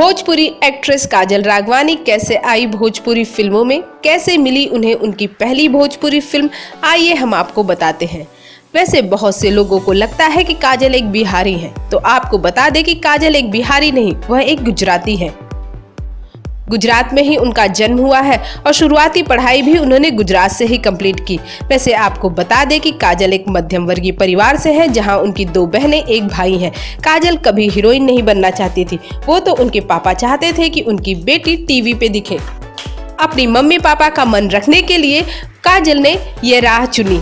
Bhojpuri actress काजल राघवानी कैसे आई भोजपुरी फिल्मों में, कैसे मिली उन्हें उनकी पहली भोजपुरी फिल्म, आइए हम आपको बताते हैं। वैसे बहुत से लोगों को लगता है कि काजल एक बिहारी है, तो आपको बता दें कि काजल एक बिहारी नहीं, वह एक गुजराती है। गुजरात में ही उनका जन्म हुआ है और शुरुआती पढ़ाई भी उन्होंने गुजरात से ही कंप्लीट की। वैसे आपको बता दें कि काजल एक मध्यम वर्गीय परिवार से है, जहां उनकी 2 बहनें एक भाई हैं। काजल कभी हीरोइन नहीं बनना चाहती थी, वो तो उनके पापा चाहते थे कि उनकी बेटी टीवी पे दिखे। अपनी मम्मी पापा का मन रखने के लिए काजल ने ये राह चुनी।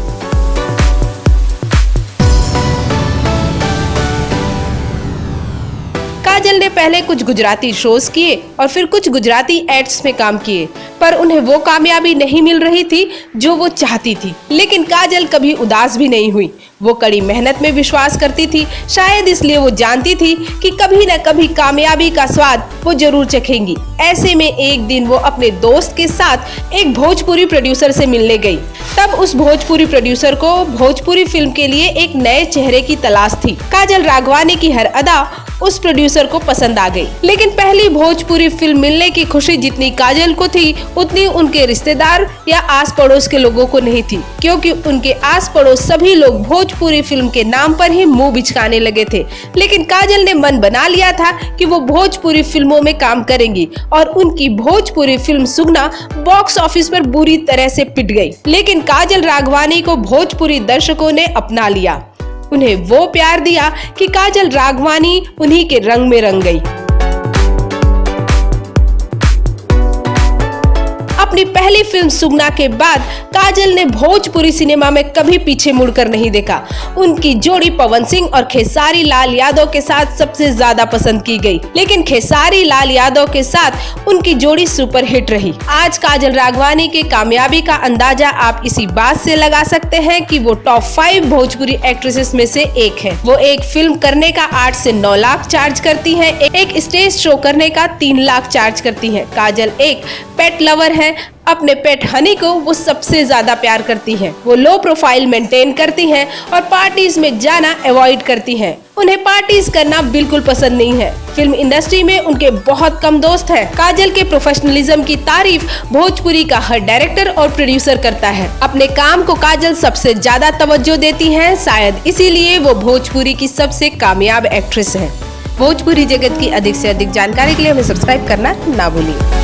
काजल ने पहले कुछ गुजराती शोज किए और फिर कुछ गुजराती एड्स में काम किए, पर उन्हें वो कामयाबी नहीं मिल रही थी जो वो चाहती थी। लेकिन काजल कभी उदास भी नहीं हुई, वो कड़ी मेहनत में विश्वास करती थी। शायद इसलिए वो जानती थी कि कभी न कभी कामयाबी का स्वाद वो जरूर चखेंगी। ऐसे में एक दिन वो अपने दोस्त के साथ एक भोजपुरी प्रोड्यूसर से मिलने गई। तब उस भोजपुरी प्रोड्यूसर को भोजपुरी फिल्म के लिए एक नए चेहरे की तलाश थी। काजल राघवानी की हर अदा उस प्रोड्यूसर को पसंद आ गई। लेकिन पहली भोजपुरी फिल्म मिलने की खुशी जितनी काजल को थी, उतनी उनके रिश्तेदार या आस पड़ोस के लोगों को नहीं थी, क्योंकि उनके आस पड़ोस सभी लोग भोजपुरी फिल्म के नाम पर ही मुंह बिचकाने लगे थे। लेकिन काजल ने मन बना लिया था कि वो भोजपुरी फिल्मों में काम करेंगी और उनकी भोजपुरी फिल्म सुगना बॉक्स ऑफिस पर बुरी तरह से पिट गई। लेकिन काजल राघवानी को भोजपुरी दर्शकों ने अपना लिया, उन्हें वो प्यार दिया कि काजल राघवानी उन्हीं के रंग में रंग गई। अपनी पहली फिल्म सुगना के बाद काजल ने भोजपुरी सिनेमा में कभी पीछे मुड़कर नहीं देखा। उनकी जोड़ी पवन सिंह और खेसारी लाल यादव के साथ सबसे ज्यादा पसंद की गई, लेकिन खेसारी लाल यादव के साथ उनकी जोड़ी सुपर हिट रही। आज काजल राघवानी के कामयाबी का अंदाजा आप इसी बात से लगा सकते हैं कि वो टॉप 5 भोजपुरी एक्ट्रेसेस में से एक है। वो एक फिल्म करने का 8 से 9 लाख चार्ज करती है, एक स्टेज शो करने का 3 लाख चार्ज करती है। काजल एक पेट लवर है, अपने पेट हनी को वो सबसे ज्यादा प्यार करती हैं। वो लो प्रोफाइल मेंटेन करती हैं और पार्टीज में जाना अवॉइड करती हैं। उन्हें पार्टीज करना बिल्कुल पसंद नहीं है। फिल्म इंडस्ट्री में उनके बहुत कम दोस्त हैं। काजल के प्रोफेशनलिज्म की तारीफ भोजपुरी का हर डायरेक्टर और प्रोड्यूसर करता है। अपने काम को काजल सबसे ज्यादा तवज्जो देती हैं, शायद इसीलिए वो भोजपुरी की सबसे कामयाब एक्ट्रेस है। भोजपुरी जगत की अधिक से अधिक जानकारी के लिए हमें सब्सक्राइब करना ना भूलिए।